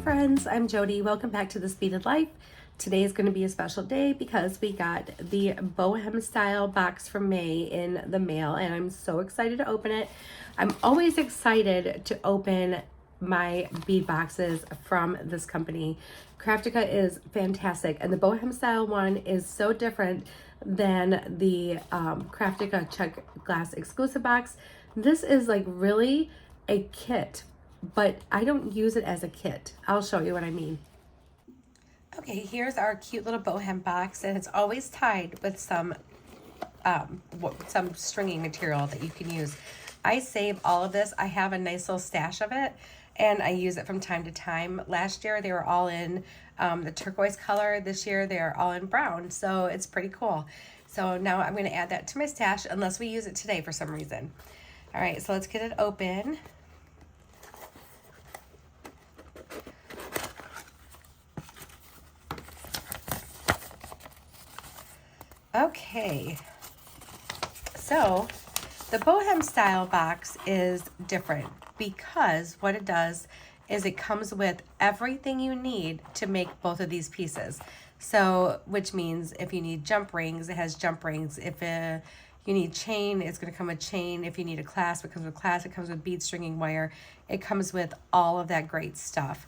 friends, I'm Jody. Welcome back to This Beaded Life. Today is going to be a special day because we got the Bohem Style Box from May in the mail and I'm so excited to open it. I'm always excited to open my bead boxes from this company. Craftica is fantastic and the Bohem Style one is so different than the Craftica Czech Glass exclusive box. This is like really a kit, but I don't use it as a kit. I'll show you what I mean. Okay, here's our cute little Bohem box, and it's always tied with some stringing material that you can use. I save all of this. I have a nice little stash of it, and I use it from time to time. Last year, they were all in the turquoise color. This year, they're all in brown, so it's pretty cool. So now I'm going to add that to my stash, unless we use it today for some reason. All right, so let's get it open. Okay, so the Bohem Style Box is different because what it does is it comes with everything you need to make both of these pieces. So, which means if you need jump rings, it has jump rings. If you need chain, it's going to come with chain. If you need a clasp, it comes with clasp. It comes with bead stringing wire. It comes with all of that great stuff.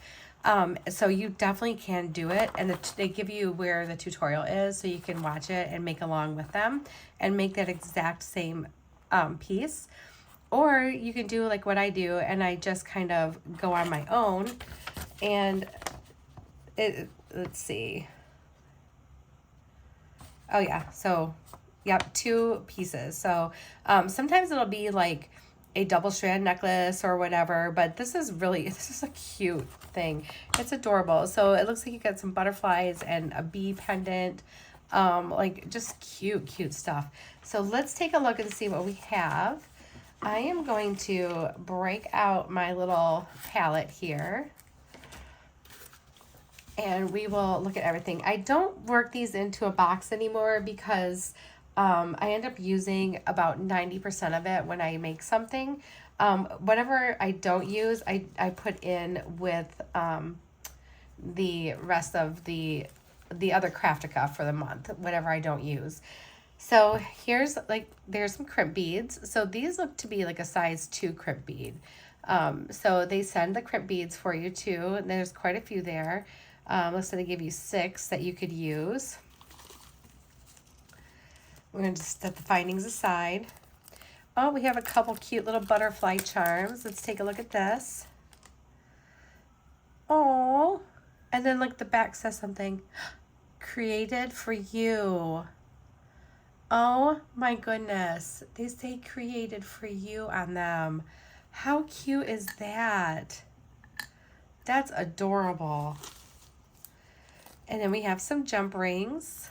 So you definitely can do it, and they give you where the tutorial is so you can watch it and make along with them and make that exact same piece. Or you can do like what I do, and I just kind of go on my own, and let's see. Oh yeah, so yep, 2 pieces. So sometimes it'll be like a double strand necklace or whatever, but this is a cute thing. It's adorable. So it looks like you got some butterflies and a bee pendant, like just cute stuff. So let's take a look and see what we have. I am going to break out my little palette here and we will look at everything. I don't work these into a box anymore because I end up using about 90% of it when I make something. Whatever I don't use, I put in with the rest of the other Craftica for the month, whatever I don't use. So here's there's some crimp beads. So these look to be like a size 2 crimp bead. So they send the crimp beads for you too. And there's quite a few there. Looks like they give you 6 that you could use. We're going to just set the findings aside. Oh, we have a couple cute little butterfly charms. Let's take a look at this. Oh, and then like the back says something. Created for you. Oh my goodness. They say created for you on them. How cute is that? That's adorable. And then we have some jump rings.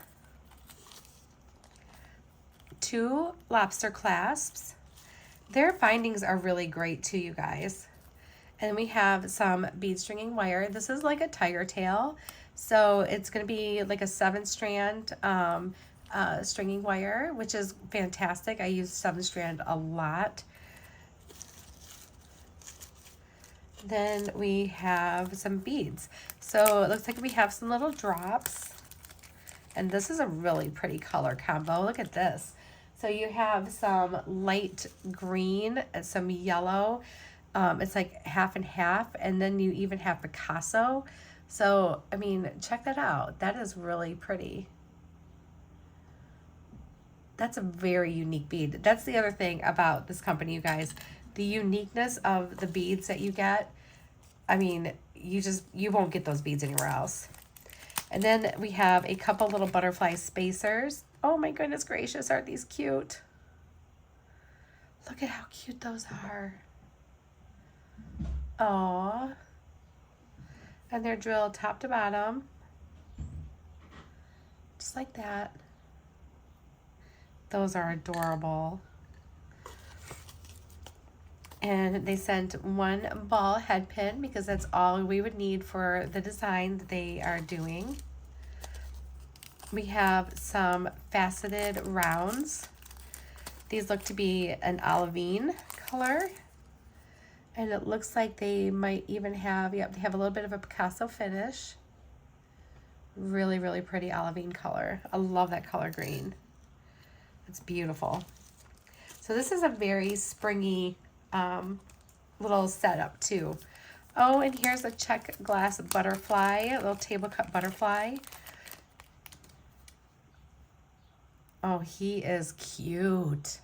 2 lobster clasps. Their findings are really great too, you guys. And we have some bead stringing wire. This is like a tiger tail, so it's going to be like a 7-strand stringing wire, which is fantastic. I use 7-strand a lot. Then we have some beads. So it looks like we have some little drops, and this is a really pretty color combo. Look at this. So you have some light green and some yellow. It's like half and half, and then you even have Picasso. So, I mean, check that out. That is really pretty. That's a very unique bead. That's the other thing about this company, you guys. The uniqueness of the beads that you get. I mean, you won't get those beads anywhere else. And then we have a couple little butterfly spacers. Oh my goodness gracious, aren't these cute? Look at how cute those are. Aww. And they're drilled top to bottom. Just like that. Those are adorable. And they sent 1 ball head pin because that's all we would need for the design that they are doing. We have some faceted rounds. These look to be an olivine color. And it looks like they might even have, yep, they have a little bit of a Picasso finish. Really, really pretty olivine color. I love that color green. It's beautiful. So this is a very springy little setup too. Oh, and here's a Czech Glass butterfly, a little table cut butterfly. Oh, he is cute.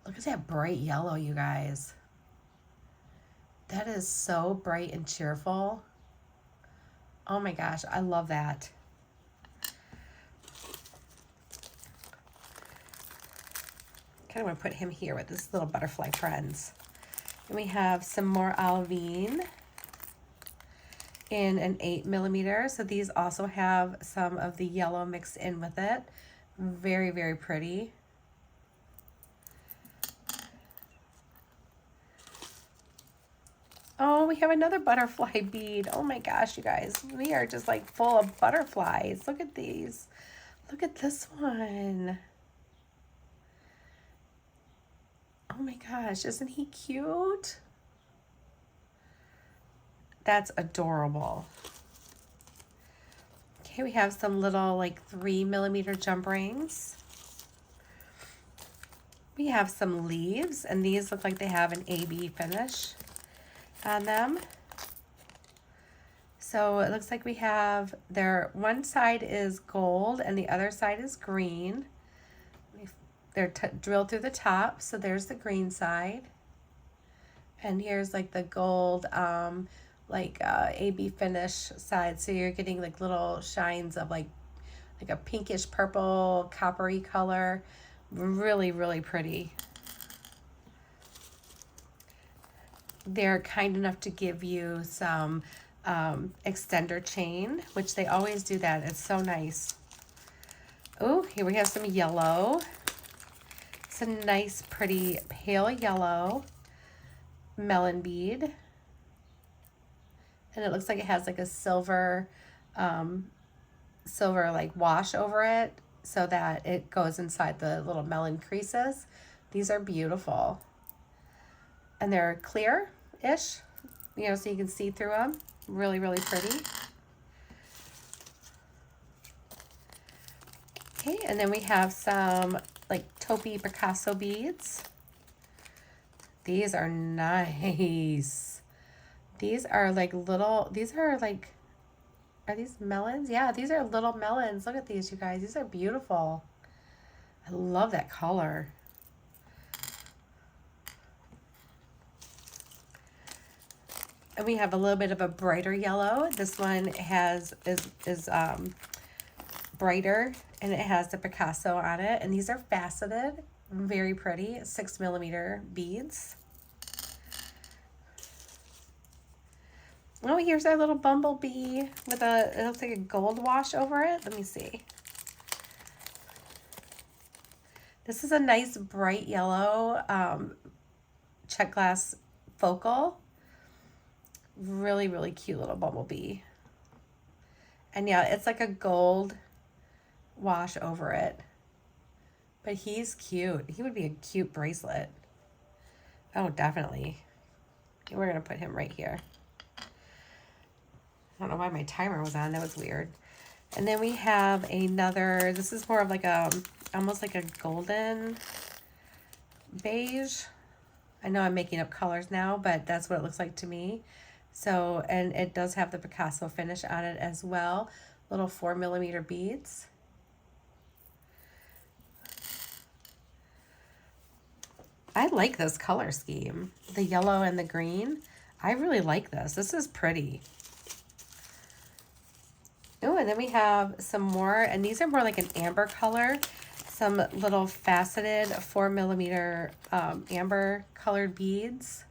Look at that bright yellow, you guys. That is so bright and cheerful. Oh my gosh, I love that. Kind of want to put him here with this little butterfly friends. And we have some more olivine in an 8mm. So these also have some of the yellow mixed in with it. Very, very pretty. Oh, we have another butterfly bead. Oh my gosh, you guys. We are just like full of butterflies. Look at these. Look at this one. Oh my gosh, isn't he cute? That's adorable. Okay, we have some little like 3mm jump rings. We have some leaves, and these look like they have an AB finish on them. So it looks like we have one side is gold and the other side is green. They're drilled through the top, so there's the green side. And here's like the gold, AB finish side. So you're getting like little shines of like a pinkish purple, coppery color. Really, really pretty. They're kind enough to give you some extender chain, which they always do that. It's so nice. Oh, here we have some yellow. It's a nice, pretty pale yellow melon bead. And it looks like it has like a silver like wash over it so that it goes inside the little melon creases. These are beautiful. And they're clear-ish, you know, so you can see through them. Really, really pretty. Okay, and then we have some like taupey Picasso beads. These are nice. These are like little, are these melons? Yeah, these are little melons. Look at these, you guys. These are beautiful. I love that color. And we have a little bit of a brighter yellow. This one is brighter, and it has the Picasso on it. And these are faceted, very pretty, 6mm beads. Oh, here's our little bumblebee with it looks like a gold wash over it. Let me see. This is a nice bright yellow Czech Glass focal. Really, really cute little bumblebee. And yeah, it's like a gold wash over it. But he's cute. He would be a cute bracelet. Oh, definitely. We're going to put him right here. I don't know why my timer was on. That was weird. And then we have another, this is more of like almost like a golden beige. I know I'm making up colors now, but that's what it looks like to me. So, and it does have the Picasso finish on it as well. Little 4mm beads. I like this color scheme. The yellow and the green. I really like this. This is pretty. Oh, and then we have some more, and these are more like an amber color. Some little faceted 4mm amber colored beads.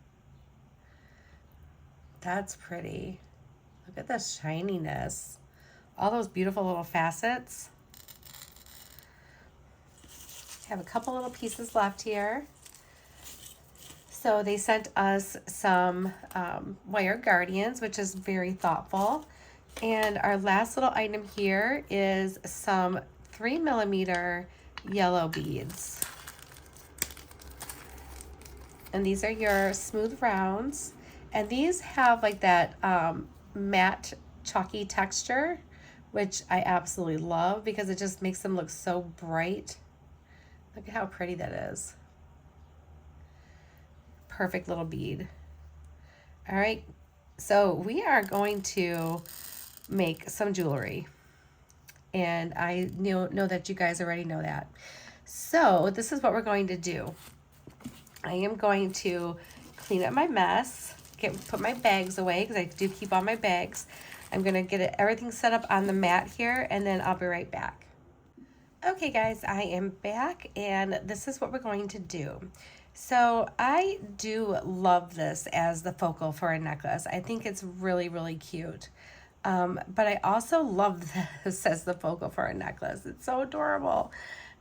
That's pretty. Look at the shininess. All those beautiful little facets. Have a couple little pieces left here. So they sent us some wire guardians, which is very thoughtful. And our last little item here is some 3mm yellow beads. And these are your smooth rounds. And these have like that matte chalky texture, which I absolutely love because it just makes them look so bright. Look at how pretty that is. Perfect little bead. All right, so we are going to make some jewelry. And I know that you guys already know that. So this is what we're going to do. I am going to clean up my mess, put my bags away because I do keep all my bags. I'm going to get everything set up on the mat here, and then I'll be right back. Okay guys, I am back, and this is what we're going to do. So I do love this as the focal for a necklace. I think it's really, really cute. But I also love this as the focal for a necklace. It's so adorable.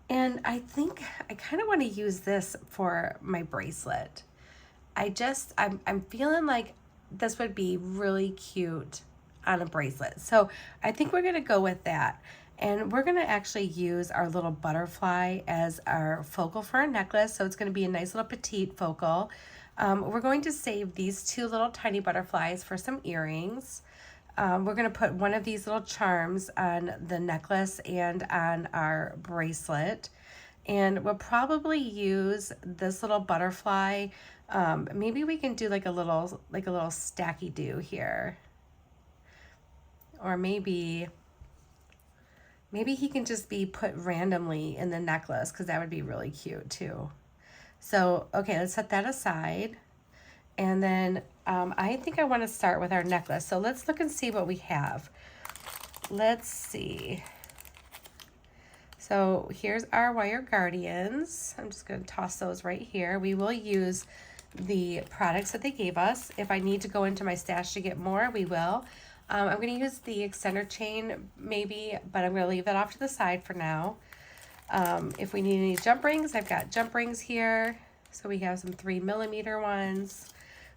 And I think I kind of want to use this for my bracelet. I'm feeling like this would be really cute on a bracelet. So I think we're going to go with that. And we're going to actually use our little butterfly as our focal for our necklace. So it's going to be a nice little petite focal. We're going to save these two little tiny butterflies for some earrings. We're going to put one of these little charms on the necklace and on our bracelet. And we'll probably use this little butterfly. Maybe we can do like a little stacky do here. Or maybe he can just be put randomly in the necklace, because that would be really cute too. So, okay, let's set that aside. And then I think I want to start with our necklace. So let's look and see what we have. Let's see. So here's our wire guardians. I'm just going to toss those right here. We will use the products that they gave us. If I need to go into my stash to get more, we will. I'm going to use the extender chain maybe, but I'm going to leave that off to the side for now. If we need any jump rings, I've got jump rings here. So we have some 3mm ones.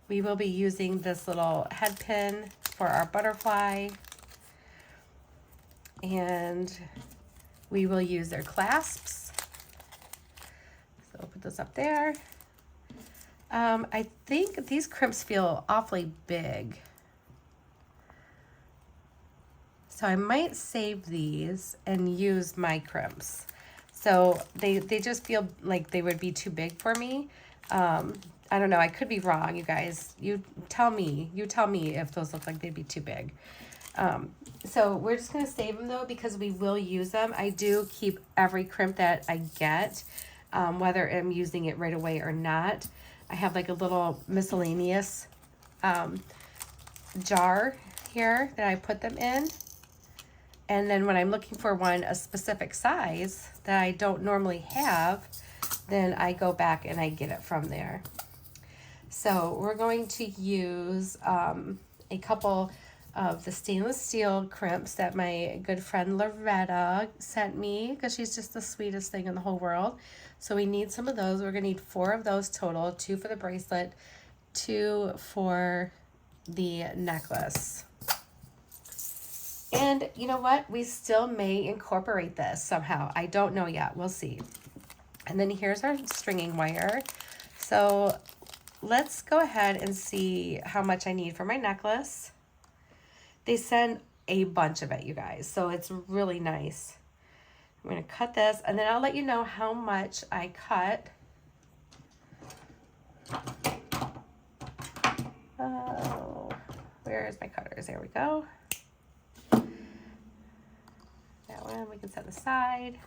We will be using this little head pin for our butterfly. And we will use their clasps. So I'll put those up there. I think these crimps feel awfully big. So I might save these and use my crimps. So they just feel like they would be too big for me. I don't know, I could be wrong, you guys. You tell me if those look like they'd be too big. So we're just gonna save them though, because we will use them. I do keep every crimp that I get, whether I'm using it right away or not. I have like a little miscellaneous jar here that I put them in. And then when I'm looking for a specific size that I don't normally have, then I go back and I get it from there. So we're going to use a couple of the stainless steel crimps that my good friend Loretta sent me, because she's just the sweetest thing in the whole world. So we need some of those. We're going to need 4 of those total, 2 for the bracelet, 2 for the necklace. And you know what? We still may incorporate this somehow. I don't know yet. We'll see. And then here's our stringing wire. So let's go ahead and see how much I need for my necklace. They send a bunch of it, you guys. So it's really nice. I'm going to cut this, and then I'll let you know how much I cut. Oh, where's my cutters? There we go. That one we can set aside.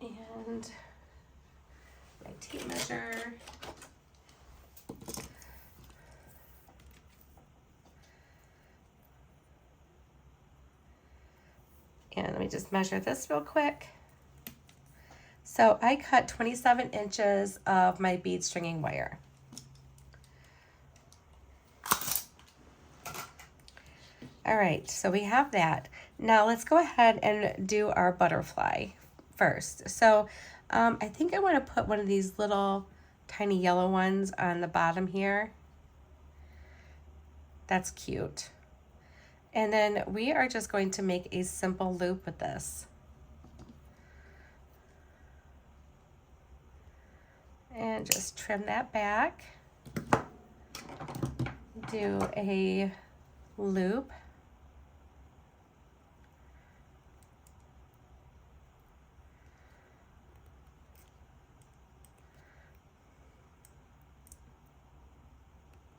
And my tape measure. And let me just measure this real quick. So I cut 27 inches of my bead stringing wire. All right, so we have that. Now let's go ahead and do our butterfly first. So I think I want to put one of these little tiny yellow ones on the bottom here. That's cute. And then we are just going to make a simple loop with this. And just trim that back. Do a loop.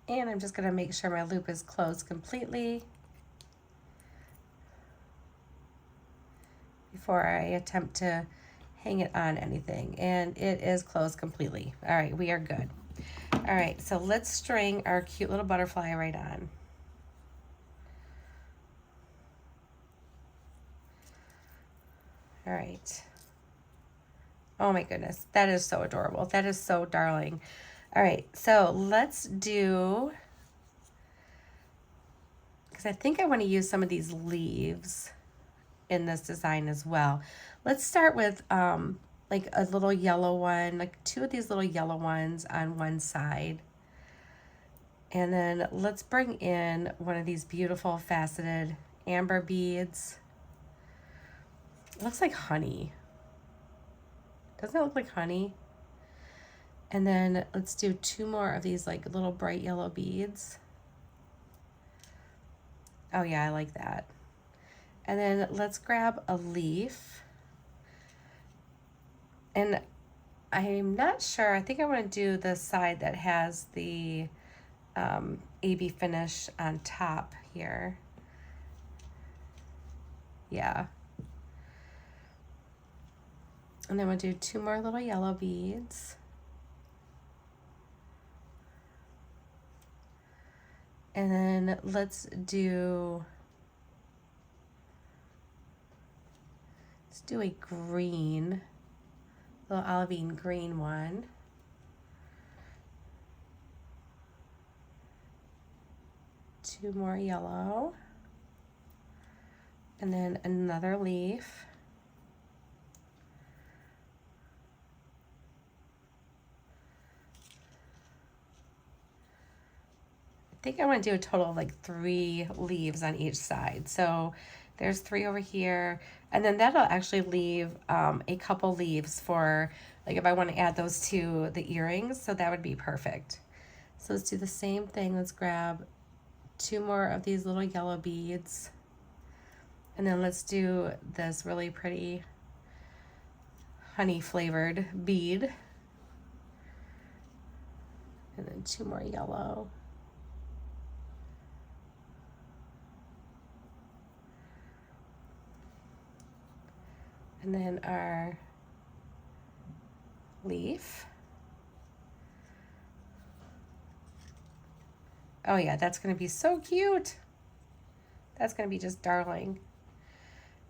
And I'm just going to make sure my loop is closed completely before I attempt to hang it on anything. And it is closed completely. All right, we are good. All right, so let's string our cute little butterfly right on. All right. Oh my goodness, that is so adorable. That is so darling. All right, so let's do, because I think I want to use some of these leaves in this design as well. Let's start with like a little yellow one, like 2 of these little yellow ones on one side. And then let's bring in one of these beautiful faceted amber beads. It looks like honey. Doesn't it look like honey? And then let's do 2 more of these like little bright yellow beads. Oh yeah, I like that. And then let's grab a leaf. And I'm not sure, I think I want to do the side that has the AB finish on top here. Yeah. And then we'll do 2 more little yellow beads. And then let's do a green, little olivine green one. Two more yellow. And then another leaf. I think I want to do a total of like 3 leaves on each side. So there's 3 over here, and then that'll actually leave a couple leaves for like if I want to add those to the earrings, so that would be perfect. So let's do the same thing. Let's grab 2 more of these little yellow beads, and then let's do this really pretty honey flavored bead, and then 2 more yellow. And then our leaf. Oh yeah, that's gonna be so cute. That's gonna be just darling.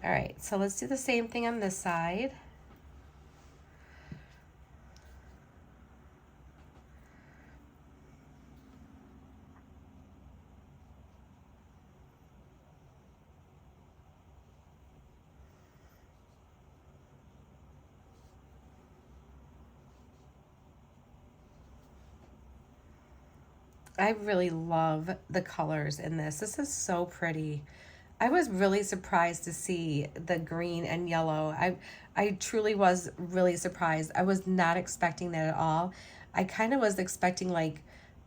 All right, so let's do the same thing on this side. I really love the colors in this. This is so pretty. I was really surprised to see the green and yellow. I truly was really surprised. I was not expecting that at all. I kind of was expecting like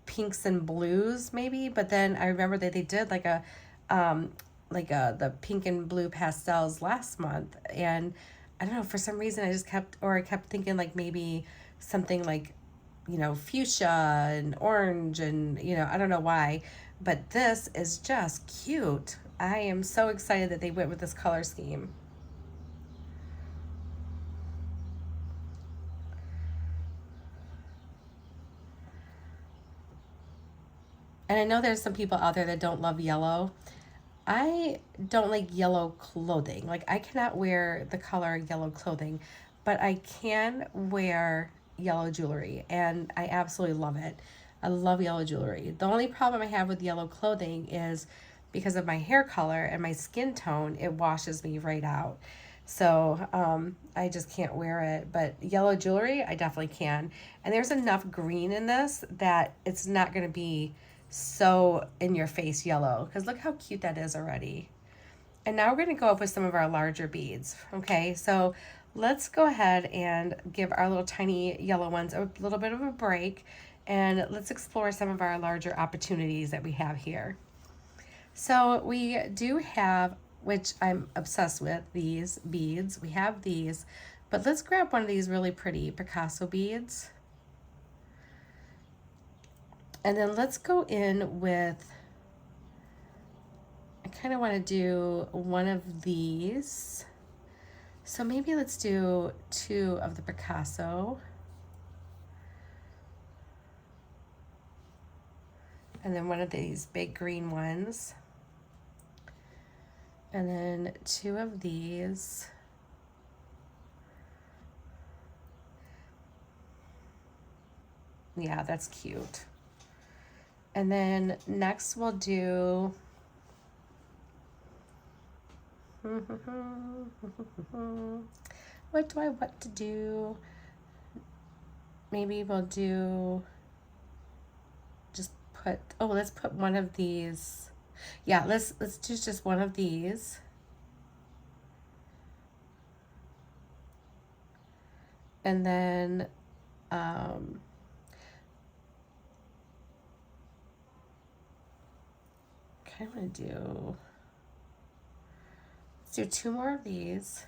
pinks and blues maybe, but then I remember that they did like the pink and blue pastels last month, and I don't know, for some reason I kept thinking like maybe something like, you know, fuchsia and orange, and you know, I don't know why, but this is just cute. I am so excited that they went with this color scheme. And I know there's some people out there that don't love yellow. I don't like yellow clothing. Like I cannot wear the color yellow clothing, but I can wear yellow jewelry, and I absolutely love it. I love yellow jewelry. The only problem I have with yellow clothing is because of my hair color and my skin tone, it washes me right out. So I just can't wear it. But yellow jewelry, I definitely can. And there's enough green in this that it's not going to be so in your face yellow, because look how cute that is already. And now we're going to go up with some of our larger beads. Okay, so let's go ahead and give our little tiny yellow ones a little bit of a break, and let's explore some of our larger opportunities that we have here. So we do have, which I'm obsessed with, these beads. We have these, but let's grab one of these really pretty Picasso beads. And then let's go in with, I kind of want to do one of these. So maybe let's do 2 of the Picasso. And then one of these big green ones. And then 2 of these. Yeah, that's cute. And then next we'll do what do I want to do? Maybe we'll do let's put one of these. Yeah, let's do just one of these. And then kind of want to do, let's do 2 more of these.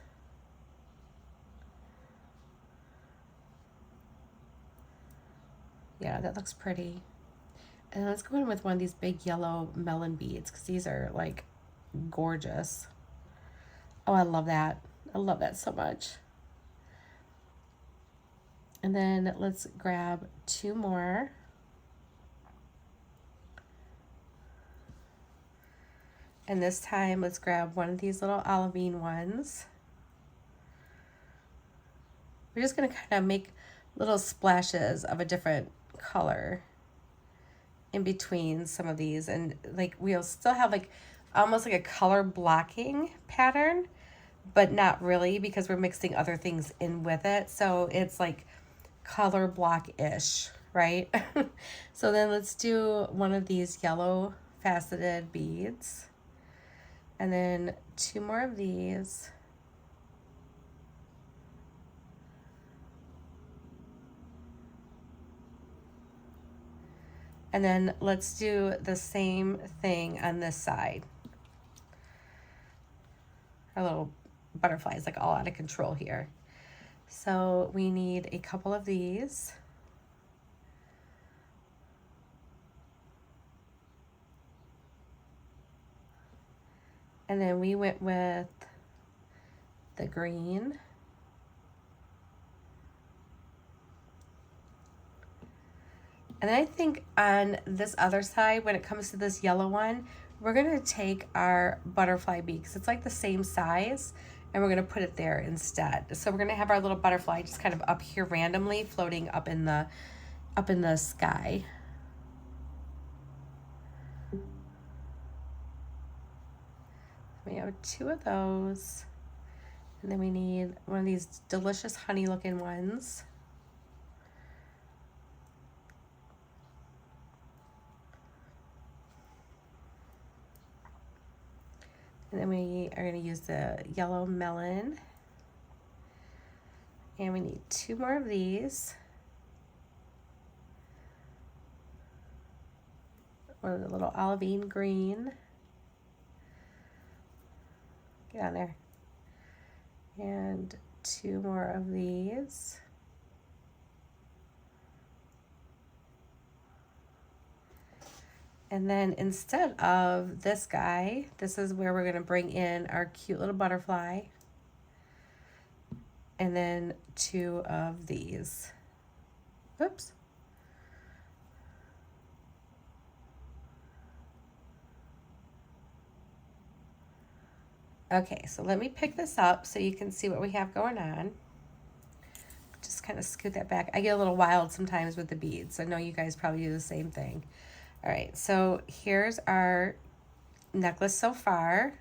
Yeah, that looks pretty. And let's go in with one of these big yellow melon beads, because these are like gorgeous. Oh, I love that. I love that so much. And then let's grab 2 more. And this time, let's grab one of these little olivine ones. We're just gonna kind of make little splashes of a different color in between some of these, and like we'll still have like almost like a color blocking pattern, but not really, because we're mixing other things in with it. So it's like color block-ish, right? So then let's do one of these yellow faceted beads. And then 2 more of these. And then let's do the same thing on this side. Our little butterfly is like all out of control here. So we need a couple of these. And then we went with the green. And then I think on this other side, when it comes to this yellow one, we're gonna take our butterfly bead, because it's like the same size, and we're gonna put it there instead. So we're gonna have our little butterfly just kind of up here randomly floating up in the sky. We have 2 of those. And then we need one of these delicious honey looking ones. And then we are going to use the yellow melon. And we need 2 more of these. One of the little olivine green. Get on there. And 2 more of these. And then instead of this guy, this is where we're going to bring in our cute little butterfly. And then 2 of these. Oops. Okay, so let me pick this up so you can see what we have going on. Just kind of scoot that back. I get a little wild sometimes with the beads. I know you guys probably do the same thing. All right, so here's our necklace so far.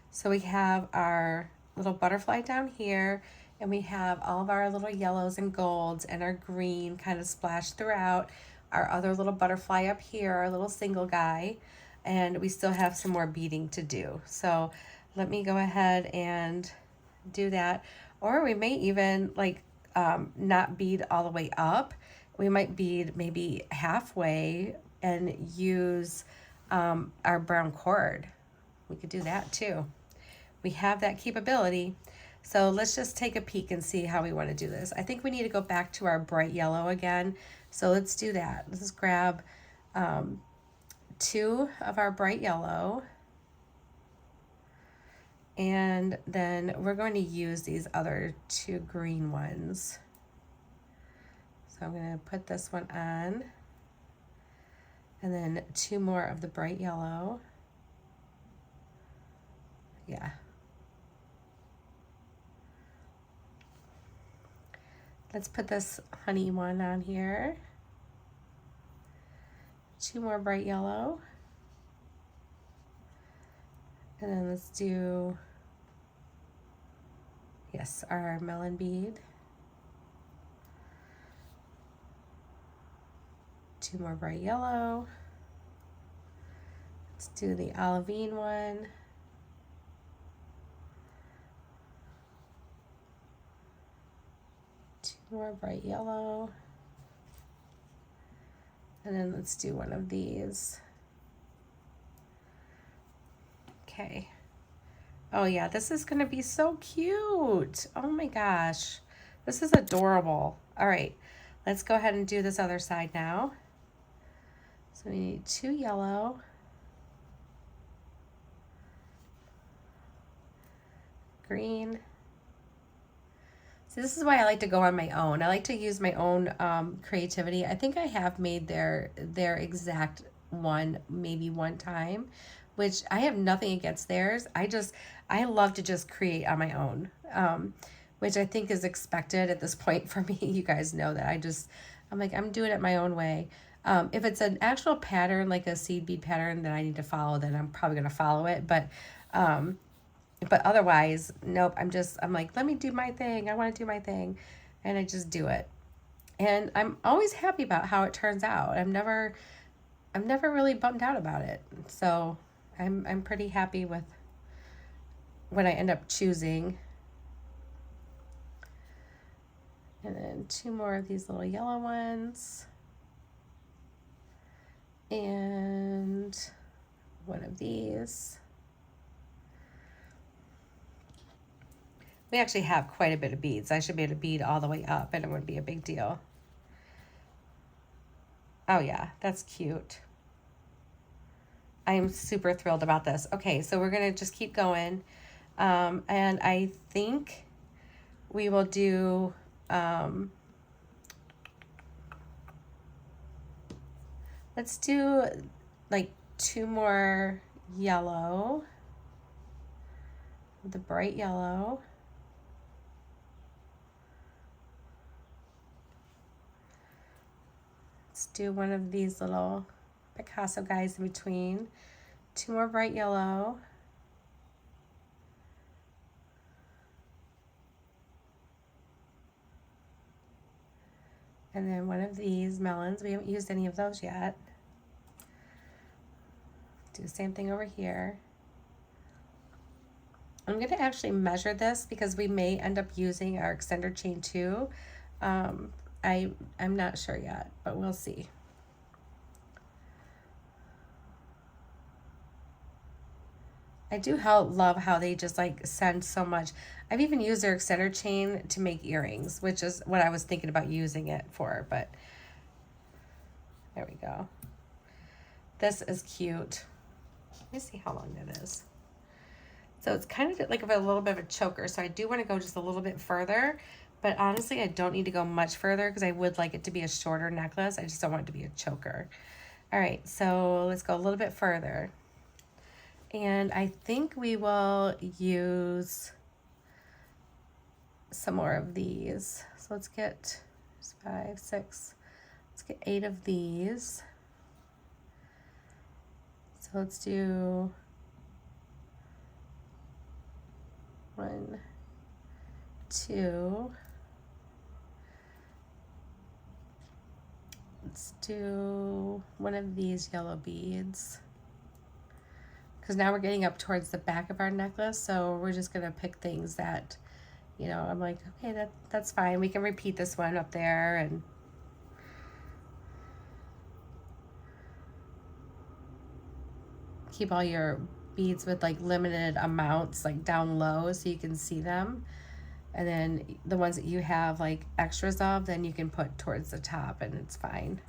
So we have our little butterfly down here, and we have all of our little yellows and golds and our green kind of splashed throughout. Our other little butterfly up here, our little single guy, and we still have some more beading to do. So let me go ahead and do that. Or we may even like not bead all the way up. We might bead maybe halfway and use our brown cord. We could do that too. We have that capability. So let's just take a peek and see how we want to do this. I think we need to go back to our bright yellow again. So let's do that. Let's just grab 2 of our bright yellow. And then we're going to use these other 2 green ones. So I'm going to put this one on. And then 2 more of the bright yellow. Yeah. Let's put this honey one on here. 2 more bright yellow. And then let's do, yes, our melon bead. 2 more bright yellow. Let's do the olivine one. More bright yellow. And then let's do one of these. Okay. Oh yeah, this is gonna be so cute. Oh my gosh. This is adorable. All right, let's go ahead and do this other side now. So we need 2 yellow. Green. So this is why I like to go on my own. I like to use my own creativity. I think I have made their exact one maybe one time, which I have nothing against theirs. I love to just create on my own, which I think is expected at this point for me. You guys know that I'm like, I'm doing it my own way. If it's an actual pattern, like a seed bead pattern that I need to follow, then I'm probably going to follow it. But otherwise, nope, I'm like, let me do my thing. I want to do my thing. And I just do it. And I'm always happy about how it turns out. I'm never really bummed out about it. So I'm pretty happy with what I end up choosing. And then 2 more of these little yellow ones. And 1 of these. We actually have quite a bit of beads. I should be able to bead all the way up and it wouldn't be a big deal. Oh yeah, that's cute. I am super thrilled about this. Okay, so we're gonna just keep going. And I think we will do, let's do like 2 more yellow, the bright yellow. Let's do one of these little Picasso guys in between. 2 more bright yellow. And then 1 of these melons. We haven't used any of those yet. Do the same thing over here. I'm going to actually measure this because we may end up using our extender chain too. I'm not sure yet, but we'll see. I do love how they just like send so much. I've even used their extender chain to make earrings, which is what I was thinking about using it for, but there we go. This is cute. Let me see how long that is. So it's kind of like a little bit of a choker. So I do want to go just a little bit further, but honestly, I don't need to go much further because I would like it to be a shorter necklace. I just don't want it to be a choker. All right, so let's go a little bit further. And I think we will use some more of these. So let's get 5, 6, let's get 8 of these. So let's do 1, 2. Let's do 1 of these yellow beads. Because now we're getting up towards the back of our necklace, so we're just going to pick things that, you know, I'm like, okay, that's fine. We can repeat this one up there. And keep all your beads with like limited amounts, like down low, so you can see them. And then the ones that you have like extras of, then you can put towards the top and it's fine.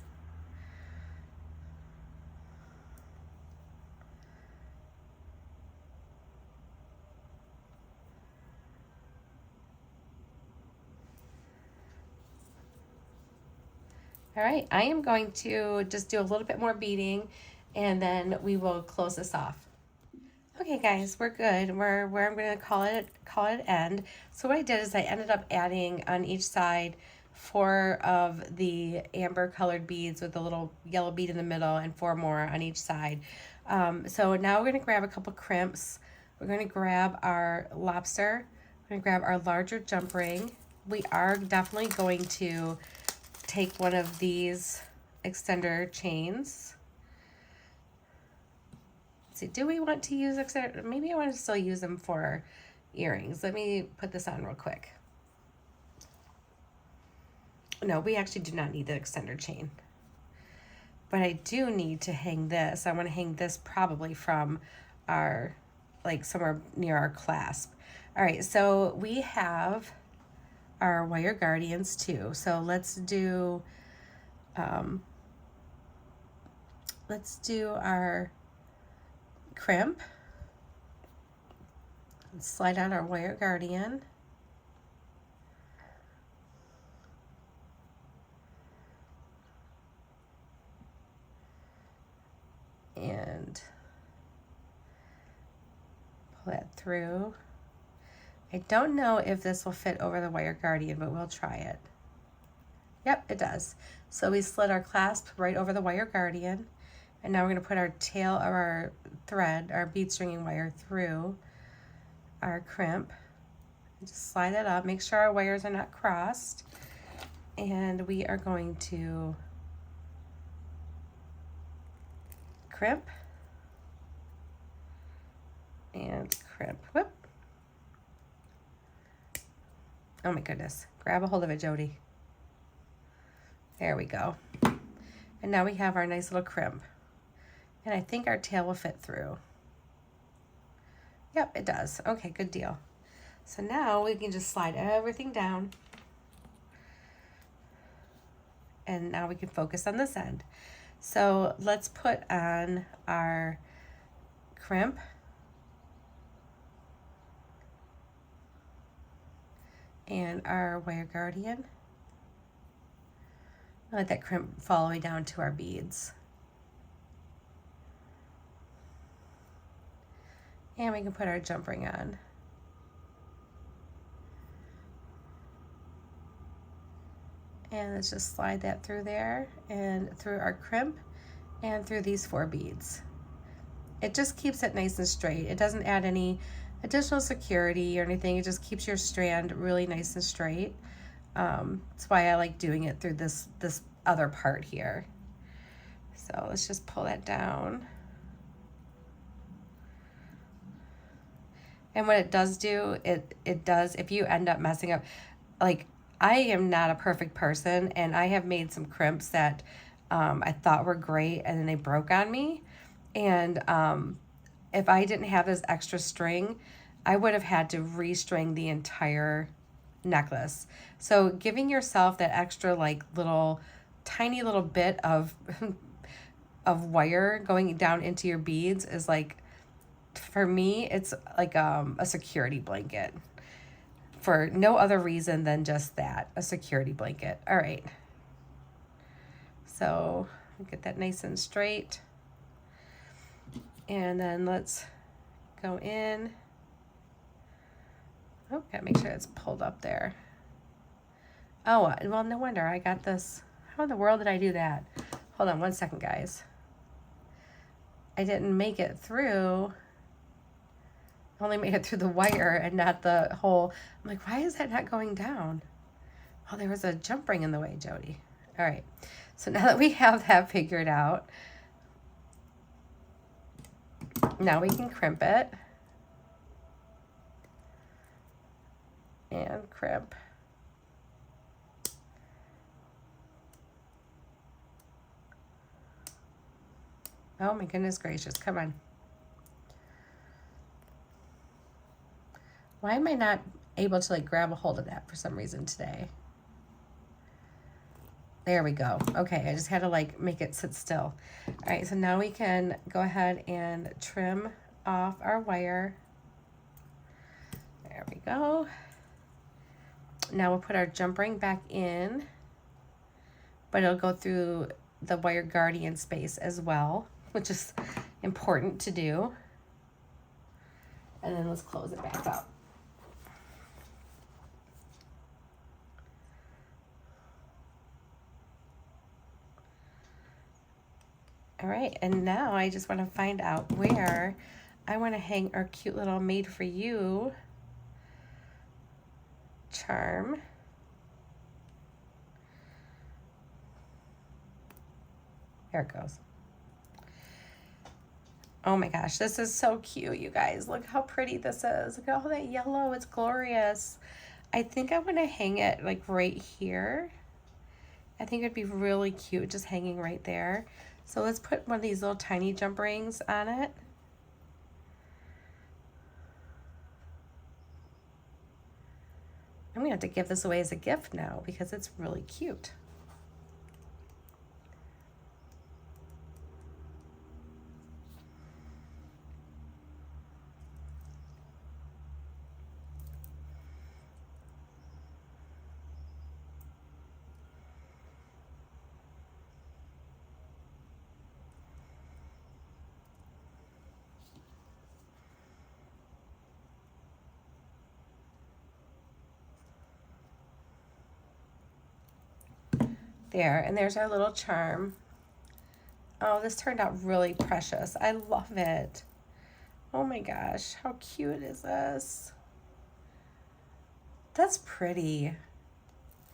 All right, I am going to just do a little bit more beading and then we will close this off. Okay guys, we're good. We're where I'm going to call it end. So what I did is I ended up adding on each side 4 of the amber colored beads with a little yellow bead in the middle and 4 more on each side. So now we're going to grab a couple crimps. We're going to grab our lobster. We're going to grab our larger jump ring. We are definitely going to take one of these extender chains. Let's see, do we want to use extender? Maybe I want to still use them for earrings. Let me put this on real quick. No, we actually do not need the extender chain. But I do need to hang this. I want to hang this probably from our, like somewhere near our clasp. All right, so we have our wire guardians too. So let's do our crimp. Let's slide out our wire guardian. And pull that through. I don't know if this will fit over the wire guardian, but we'll try it. Yep, it does. So we slid our clasp right over the wire guardian, and now we're going to put our tail of our thread, our bead stringing wire, through our crimp. Just slide it up, make sure our wires are not crossed, and we are going to crimp and crimp. Whoop. Oh my goodness. Grab a hold of it, Jody. There we go. And now we have our nice little crimp. And I think our tail will fit through. Yep, it does. Okay, good deal. So now we can just slide everything down. And now we can focus on this end. So let's put on our crimp. And our wire guardian. Let that crimp fall all the way down to our beads. And we can put our jump ring on. And let's just slide that through there and through our crimp and through these 4 beads. It just keeps it nice and straight. It doesn't add any additional security or anything. It just keeps your strand really nice and straight. That's why I like doing it through this other part here. So let's just pull that down. And what it does do, it does, if you end up messing up, like I am not a perfect person, and I have made some crimps that I thought were great and then they broke on me. And if I didn't have this extra string, I would have had to restring the entire necklace. So giving yourself that extra like tiny little bit of wire going down into your beads is like, for me, it's like a security blanket. For no other reason than just that, a security blanket. All right. So get that nice and straight. And then let's go in. Oh, gotta make sure it's pulled up there. Oh, well, no wonder I got this. How in the world did I do that? Hold on 1 second, guys. I didn't make it through. I only made it through the wire and not the hole. I'm like, why is that not going down? Oh, there was a jump ring in the way, Jody. All right. So now that we have that figured out, now we can crimp it. and crimp. Oh my goodness gracious, come on. Why am I not able to like grab a hold of that for some reason today? There we go. Okay, I just had to like make it sit still. All right, so now we can go ahead and trim off our wire. There we go. Now we'll put our jump ring back in, but it'll go through the wire guardian space as well, which is important to do. And then let's close it back up. All right, and now I just want to find out where I want to hang our cute little made for you charm. There it goes. Oh my gosh, this is so cute, you guys. Look how pretty this is. Look at all that yellow, it's glorious. I think I'm gonna hang it like right here. I think it'd be really cute just hanging right there. So let's put one of these little tiny jump rings on it. I'm gonna have to give this away as a gift now because it's really cute. There, and there's our little charm. Oh, this turned out really precious. I love it. Oh my gosh, how cute is this? That's pretty.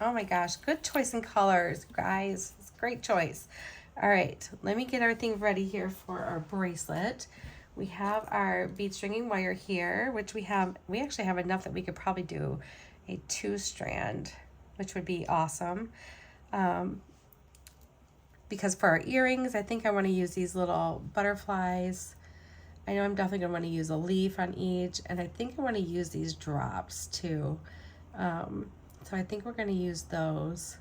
Oh my gosh, good choice in colors, guys. It's a great choice. All right, let me get everything ready here for our bracelet. We have our bead stringing wire here, which we actually have enough that we could probably do a 2-strand, which would be awesome. Because for our earrings, I think I want to use these little butterflies. I know I'm definitely going to want to use a leaf on each, and I think I want to use these drops too. So I think we're going to use those.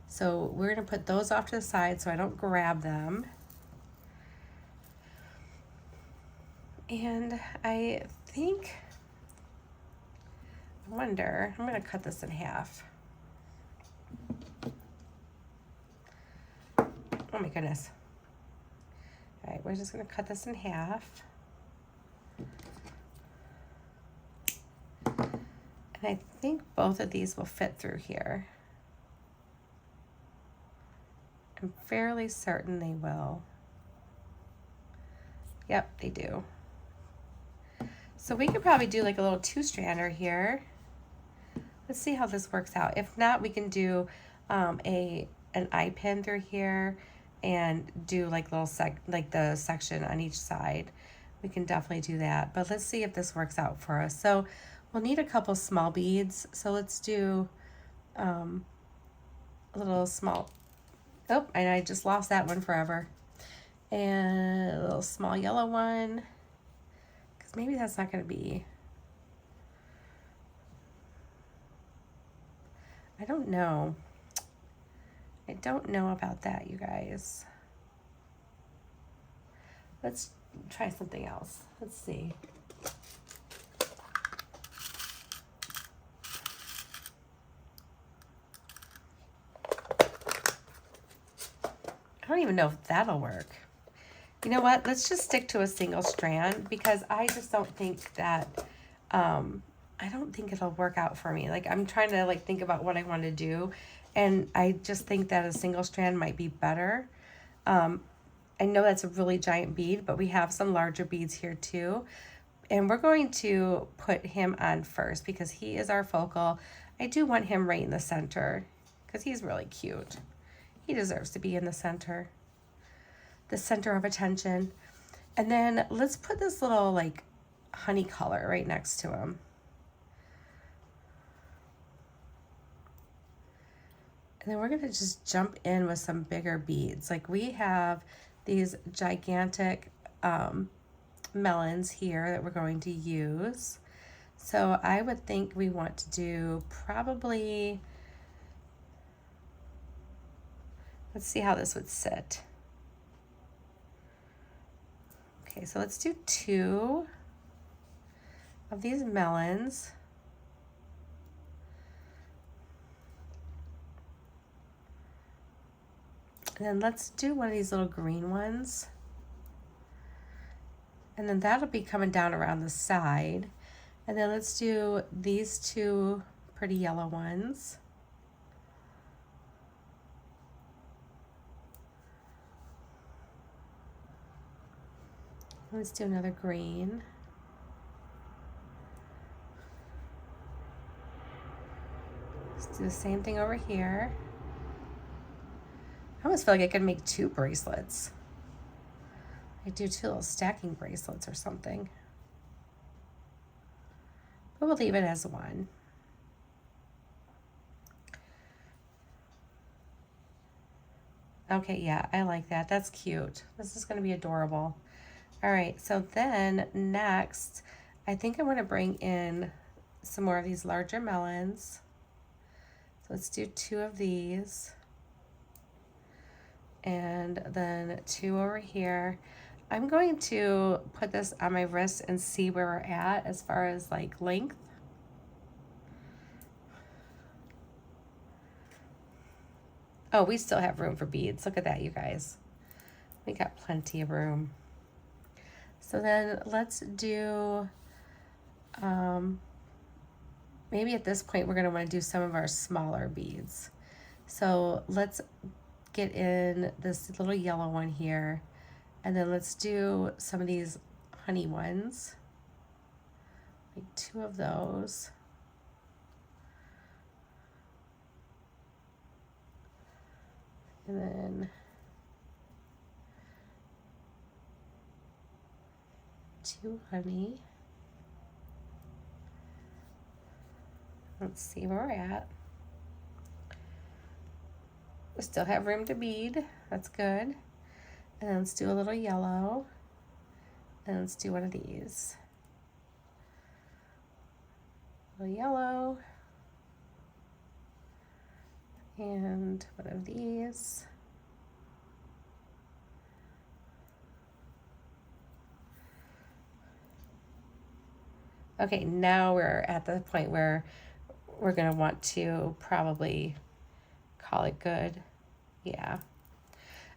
So we're going to put those off to the side so I don't grab them. And I wonder, I'm going to cut this in half. Oh my goodness. All right, we're just gonna cut this in half. And I think both of these will fit through here. I'm fairly certain they will. Yep, they do. So we could probably do like a little 2-strander here. Let's see how this works out. If not, we can do an eye pin through here and do like the section on each side. We can definitely do that, but let's see if this works out for us. So we'll need a couple small beads. So let's do a little small, oh, and I just lost that one forever. And a little small yellow one, because maybe that's not going to be, I don't know. I don't know about that, you guys. Let's try something else. Let's see. I don't even know if that'll work. You know what? Let's just stick to a single strand because I just don't think that, I don't think it'll work out for me. Like I'm trying to like think about what I want to do. And I just think that a single strand might be better. I know that's a really giant bead, but we have some larger beads here too. And we're going to put him on first because he is our focal. I do want him right in the center because he's really cute. He deserves to be in the center of attention. And then let's put this little like honey color right next to him. And then we're gonna just jump in with some bigger beads. Like we have these gigantic melons here that we're going to use. So I would think we want to do probably, let's see how this would sit. Okay, so let's do 2 of these melons. And then let's do one of these little green ones. And then that'll be coming down around the side. And then let's do these 2 pretty yellow ones. Let's do another green. Let's do the same thing over here. I almost feel like I could make 2 bracelets. I do 2 little stacking bracelets or something. But we'll leave it as 1. Okay, yeah, I like that. That's cute. This is going to be adorable. All right, so then next, I think I want to bring in some more of these larger melons. So let's do 2 of these. And then 2 over here. I'm going to put this on my wrist and see where we're at as far as like length. Oh, we still have room for beads. Look at that, you guys. We got plenty of room. So then let's do, maybe at this point we're gonna wanna do some of our smaller beads. So let's get in this little yellow one here. And then let's do some of these honey ones, like 2 of those. And then 2 honey. Let's see where we're at. We still have room to bead. That's good. And then let's do a little yellow. And let's do one of these. A little yellow. And one of these. Okay, now we're at the point where we're gonna want to probably call it good. Yeah.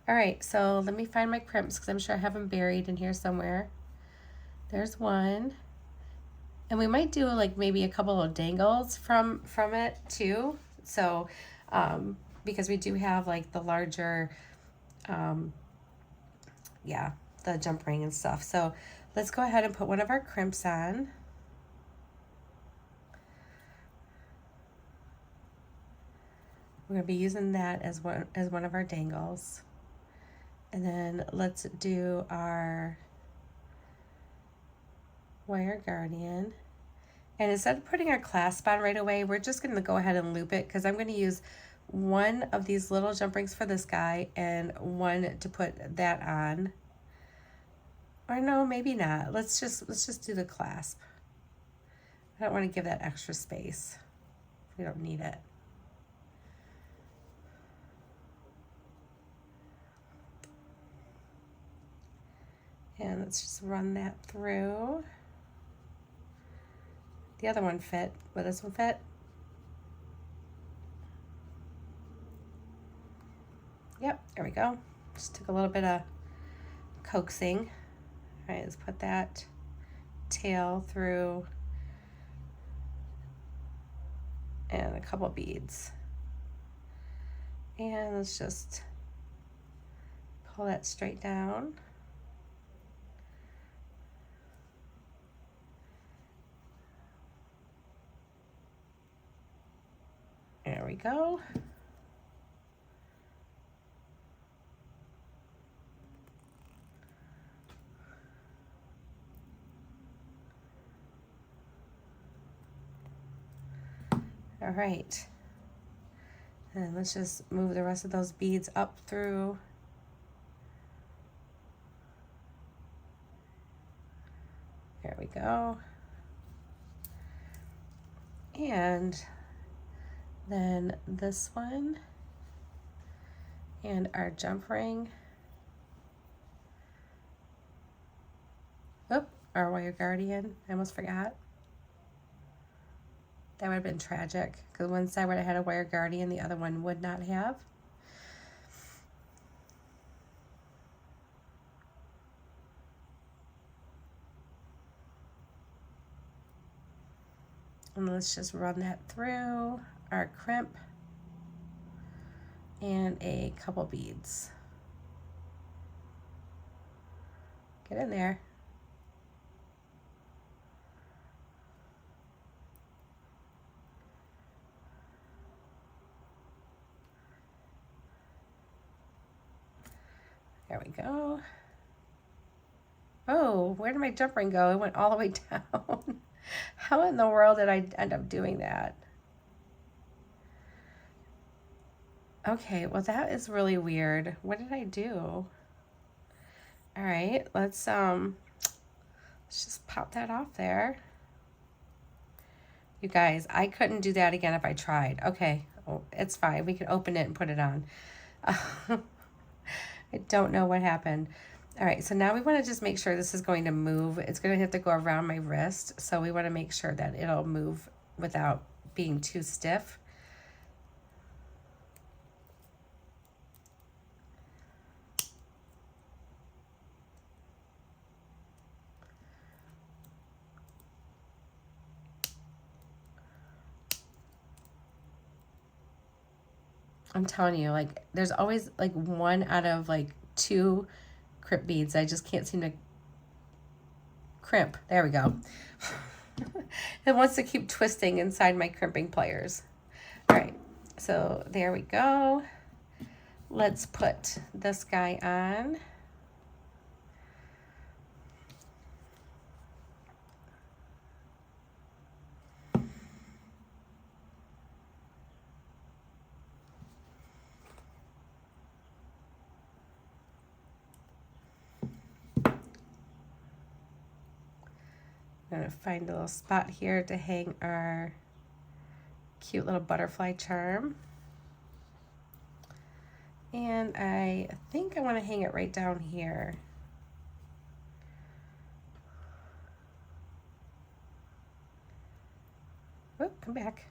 All right, so let me find my crimps because I'm sure I have them buried in here somewhere. There's one. And we might do like maybe a couple of dangles from it too. So, because we do have like the larger, yeah, the jump ring and stuff. So let's go ahead and put one of our crimps on. We're gonna be using that as one of our dangles. And then let's do our wire guardian. And instead of putting our clasp on right away, we're just gonna go ahead and loop it because I'm gonna use one of these little jump rings for this guy and one to put that on. Or no, maybe not. Let's just do the clasp. I don't want to give that extra space. We don't need it. And let's just run that through. The other one fit. Will this one fit? Yep, there we go. Just took a little bit of coaxing. All right, let's put that tail through and a couple beads. And let's just pull that straight down. There we go. All right. And let's just move the rest of those beads up through. There we go. And then this one and our jump ring. Oop, our wire guardian. I almost forgot. That would have been tragic because one side would have had a wire guardian, the other one would not have. And let's just run that through our crimp and a couple beads. Get in there. There we go. Oh, where did my jump ring go? It went all the way down. How in the world did I end up doing that? Okay, well that is really weird. What did I do? All right, let's just pop that off there. You guys, I couldn't do that again if I tried. Okay, oh, it's fine. We can open it and put it on. I don't know what happened. All right, so now we want to just make sure this is going to move. It's going to have to go around my wrist, so we want to make sure that it'll move without being too stiff. I'm telling you, like, there's always like one out of like two crimp beads I just can't seem to crimp. There we go. It wants to keep twisting inside my crimping pliers. All right, so there we go. Let's put this guy on. I'm going to find a little spot here to hang our cute little butterfly charm. And I think I want to hang it right down here. Oh, come back.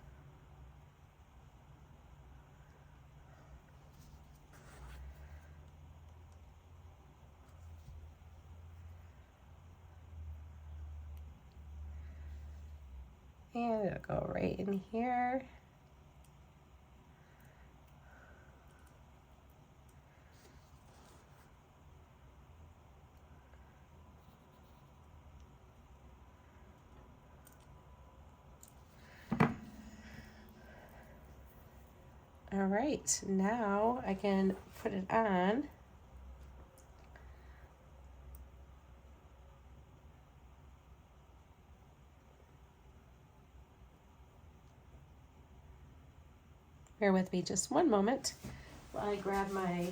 And it'll go right in here. All right, now I can put it on. Bear with me just one moment while I grab my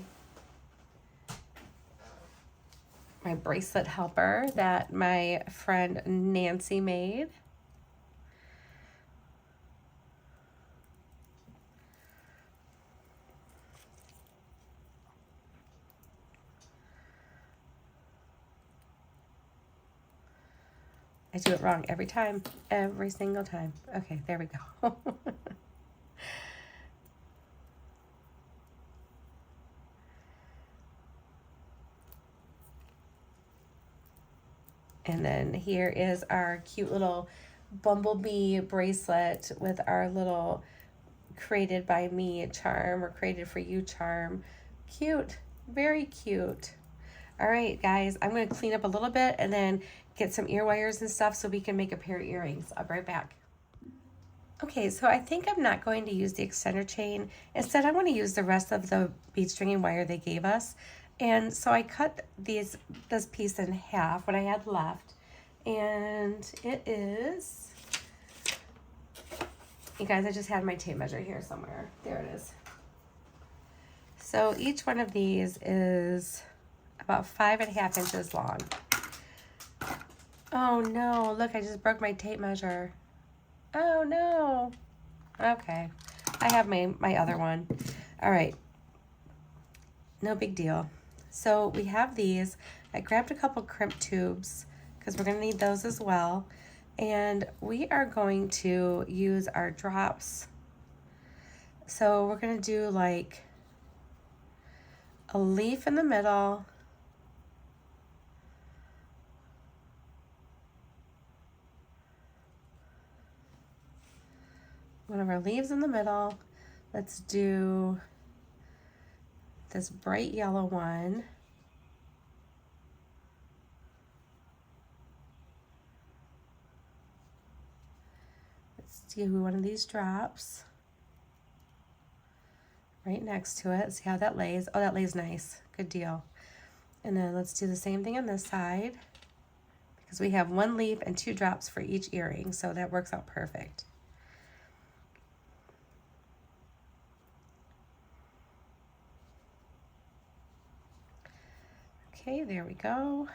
bracelet helper that my friend Nancy made. I do it wrong every time, every single time. Okay, there we go. And then here is our cute little bumblebee bracelet with our little created by me charm or created for you charm. Cute, very cute. All right, guys, I'm going to clean up a little bit and then get some ear wires and stuff so we can make a pair of earrings. I'll be right back. Okay, so I think I'm not going to use the extender chain. Instead, I want to use the rest of the bead stringing wire they gave us. And so I cut this piece in half, what I had left. And it is, you guys, I just had my tape measure here somewhere. There it is. So each one of these is about 5.5 inches long. Oh no, look, I just broke my tape measure. Oh no. Okay, I have my other one. All right, no big deal. So we have these. I grabbed a couple crimp tubes because we're gonna need those as well. And we are going to use our drops. So we're gonna do like a leaf in the middle, one of our leaves in the middle. Let's do this bright yellow one. Let's do one of these drops right next to it. See how that lays. Oh, that lays nice. Good deal. And then let's do the same thing on this side because we have one leaf and 2 drops for each earring, so that works out perfect. Okay, there we go.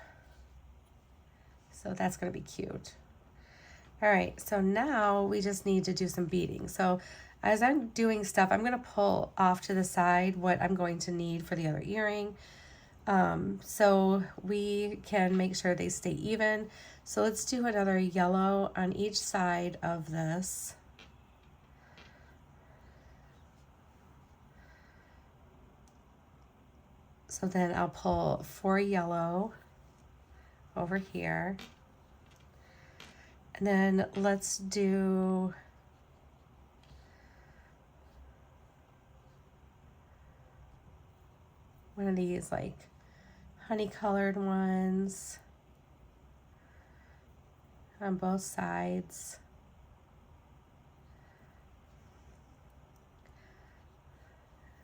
So that's going to be cute. All right, so now we just need to do some beading. So as I'm doing stuff, I'm going to pull off to the side what I'm going to need for the other earring, so we can make sure they stay even. So let's do another yellow on each side of this. So then I'll pull 4 yellow over here. And then let's do one of these like honey colored ones on both sides.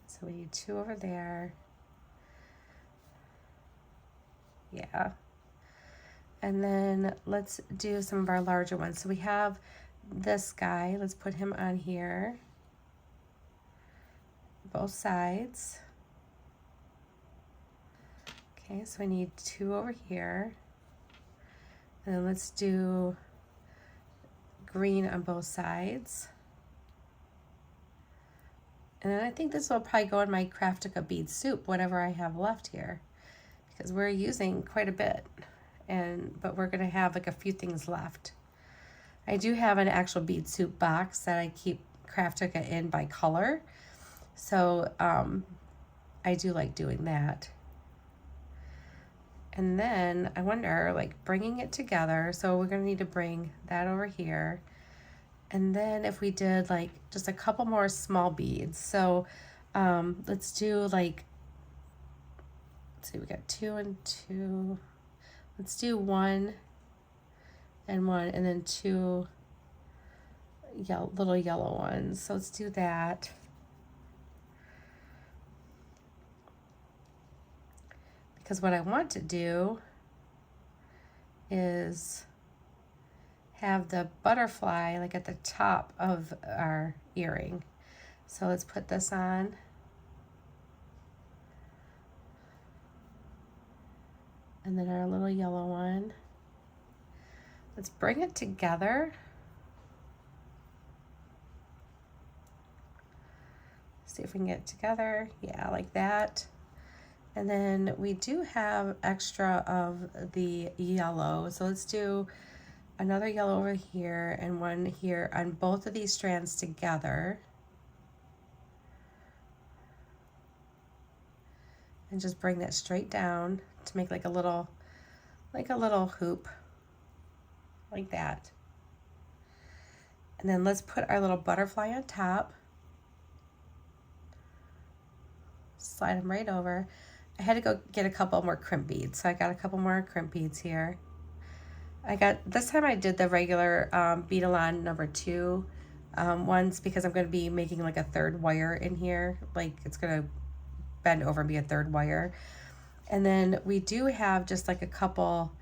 So we need 2 over there. Yeah. And then let's do some of our larger ones. So we have this guy. Let's put him on here. Both sides. Okay, so we need 2 over here. And then let's do green on both sides. And then I think this will probably go in my Craftica bead soup, whatever I have left here, because we're using quite a bit. But we're gonna have like a few things left. I do have an actual bead soup box that I keep Craftica in by color. So I do like doing that. And then I wonder, like, bringing it together. So we're gonna need to bring that over here. And then if we did like just a couple more small beads. So let's do like, let's see, we got 2 and 2. Let's do 1 and 1, and then 2 little yellow ones. So let's do that. Because what I want to do is have the butterfly like at the top of our earring. So let's put this on. And then our little yellow one. Let's bring it together. See if we can get it together. Yeah, like that. And then we do have extra of the yellow. So let's do another yellow over here and one here on both of these strands together. And just bring that straight down to make like a little hoop, like that. And then let's put our little butterfly on top. Slide them right over. I had to go get a couple more crimp beads, so I got a couple more crimp beads here. This time I did the regular bead-along number 2 ones because I'm going to be making like a 3rd wire in here. Like it's going to bend over and be a 3rd wire. And then we do have just like a couple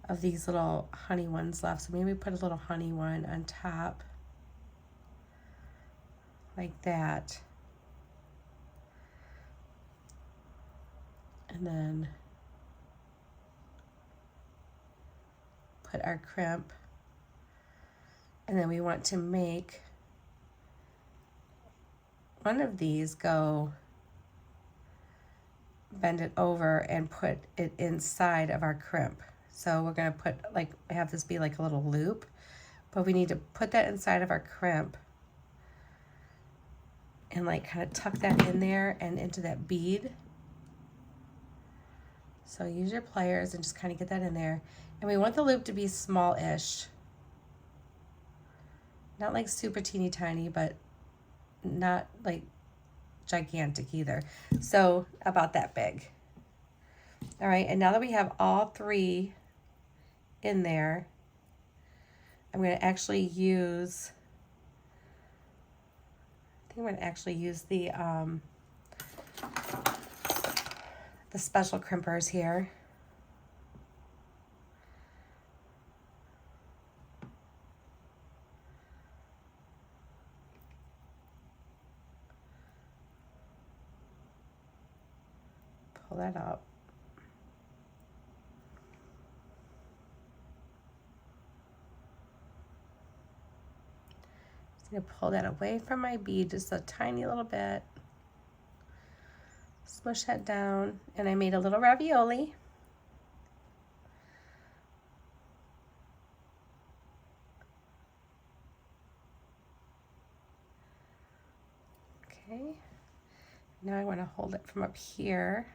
of these little honey ones left. So maybe put a little honey one on top. Like that. And then put our crimp. And then we want to make one of these go, bend it over and put it inside of our crimp. So we're going to put, like, have this be like a little loop, but we need to put that inside of our crimp and like kind of tuck that in there and into that bead. So use your pliers and just kind of get that in there. And we want the loop to be small-ish. Not like super teeny tiny, but not like gigantic either. So about that big. All right, and now that we have all three in there, I'm going to actually use, I think I'm going to actually use the special crimpers here. Pull that up. Just gonna pull that away from my bead just a tiny little bit. Smush that down, and I made a little ravioli. Okay, now I want to hold it from up here,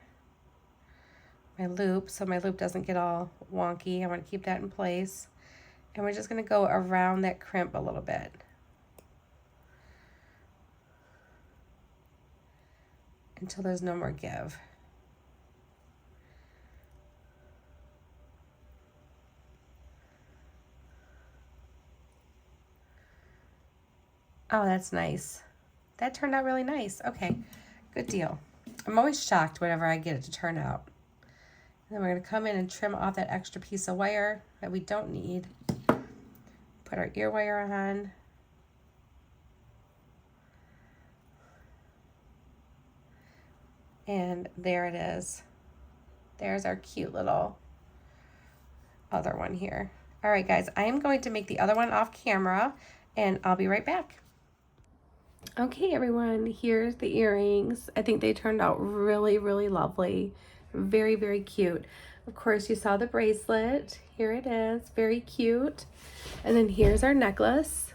my loop, so my loop doesn't get all wonky. I want to keep that in place, and we're just going to go around that crimp a little bit. Until there's no more give. Oh, that's nice. That turned out really nice. Okay, good deal. I'm always shocked whenever I get it to turn out. And then we're going to come in and trim off that extra piece of wire that we don't need. Put our ear wire on. And there it is. There's our cute little other one here. All right, guys, I am going to make the other one off camera, and I'll be right back. Okay, everyone, here's the earrings. I think they turned out really, really lovely. Very, very cute. Of course, you saw the bracelet. Here it is. Very cute. And then here's our necklace.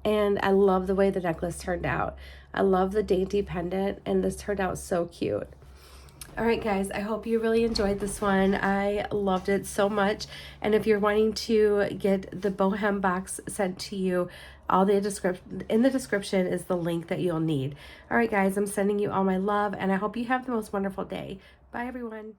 And I love the way the necklace turned out. I love the dainty pendant, and this turned out so cute. All right, guys, I hope you really enjoyed this one. I loved it so much. And if you're wanting to get the Bohem box sent to you, in the description is the link that you'll need. All right, guys, I'm sending you all my love, and I hope you have the most wonderful day. Bye, everyone.